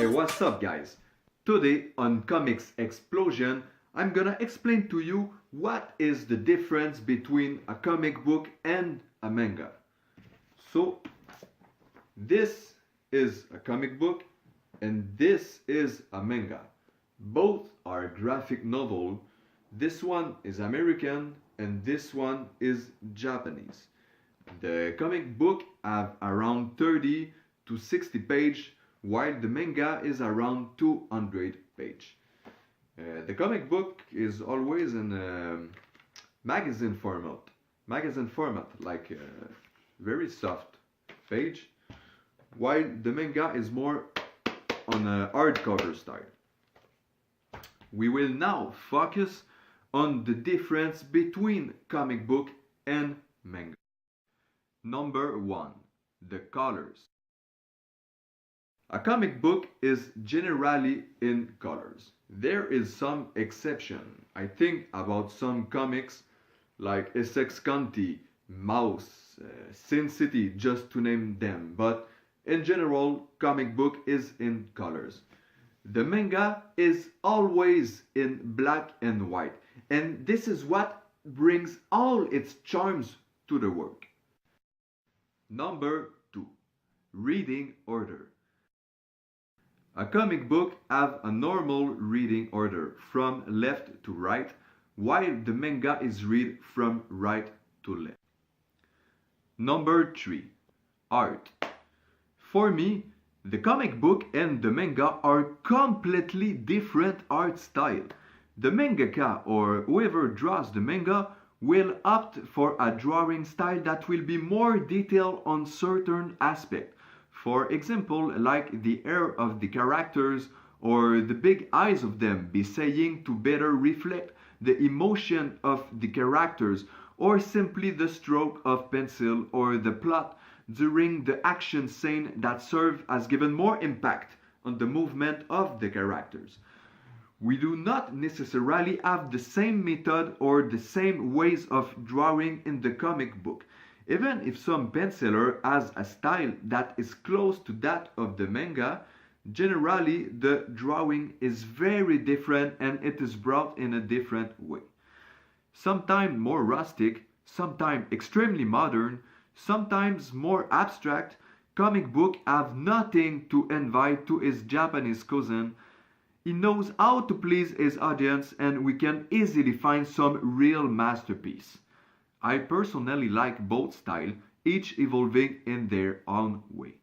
Hey, what's up, guys? Today on Comics Explosion, I'm gonna explain to you what is the difference between a comic book and a manga. So, this is a comic book and this is a manga. Both are graphic novel. This one is American and this one is Japanese. The comic book have around 30 to 60 page, while the manga is around 200 page. The comic book is always in magazine format, like very soft page, while the manga is more on a hardcover style. We will now focus on the difference between comic book and manga. Number 1. The colors. A comic book is generally in colors. There is some exception. I think about some comics like Essex County, Mouse, Sin City, just to name them. But in general, comic book is in colors. The manga is always in black and white. And this is what brings all its charms to the work. Number 2. Reading order. A comic book have a normal reading order from left to right, while the manga is read from right to left. Number 3. Art. For me, the comic book and the manga are completely different art style. The mangaka or whoever draws the manga will opt for a drawing style that will be more detailed on certain aspects. For example, like the hair of the characters or the big eyes of them be saying to better reflect the emotion of the characters, or simply the stroke of pencil or the plot during the action scene that serve as giving more impact on the movement of the characters. We do not necessarily have the same method or the same ways of drawing in the comic book. Even if some penciler has a style that is close to that of the manga, generally the drawing is very different and it is brought in a different way. Sometimes more rustic, sometimes extremely modern, sometimes more abstract. Comic book have nothing to envy to his Japanese cousin. He knows how to please his audience and we can easily find some real masterpiece. I personally like both styles, each evolving in their own way.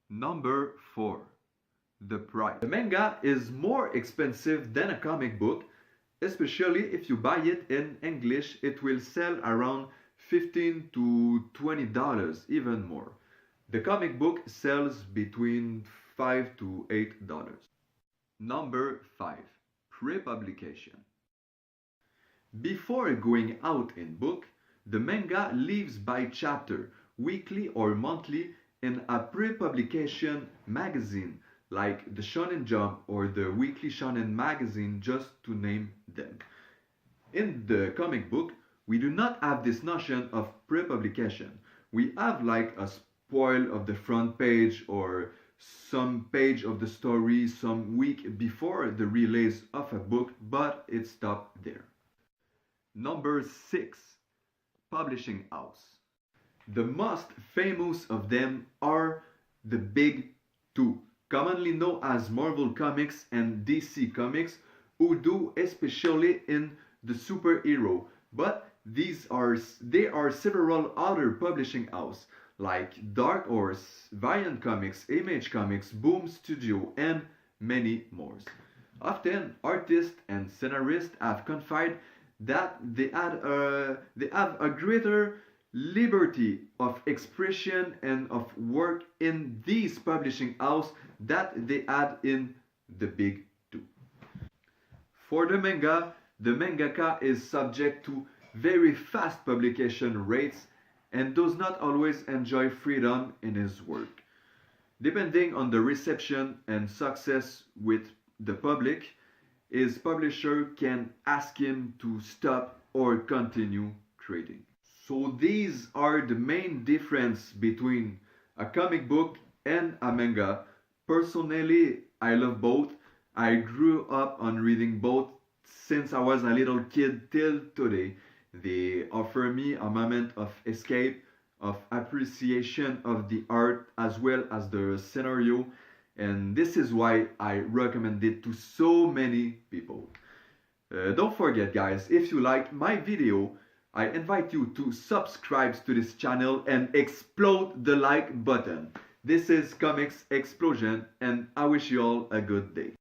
Number 4. The price. The manga is more expensive than a comic book, especially if you buy it in English. It will sell around $15 to $20, even more. The comic book sells between $5 to $8. Number 5. Pre-publication. Before going out in book, the manga lives by chapter, weekly or monthly, in a pre-publication magazine like the Shonen Jump or the Weekly Shonen Magazine, just to name them. In the comic book, we do not have this notion of pre-publication. We have like a spoil of the front page or some page of the story some week before the release of a book, but it stopped there. Number 6. Publishing house. The most famous of them are the big two, commonly known as Marvel Comics and DC Comics, who do especially in the superhero. But there are several other publishing houses like Dark Horse, Valiant Comics, Image Comics, Boom Studio, and many more. Often, artists and scenarists have confided that they have a greater liberty of expression and of work in these publishing houses that they had in the big two. For the manga, the mangaka is subject to very fast publication rates and does not always enjoy freedom in his work. Depending on the reception and success with the public, his publisher can ask him to stop or continue creating. So these are the main difference between a comic book and a manga. Personally, I love both. I grew up on reading both since I was a little kid till today. They offer me a moment of escape, of appreciation of the art as well as the scenario, and this is why I recommend it to so many people. Don't forget, guys, if you liked my video, I invite you to subscribe to this channel and explode the like button. This is Comics Explosion, and I wish you all a good day.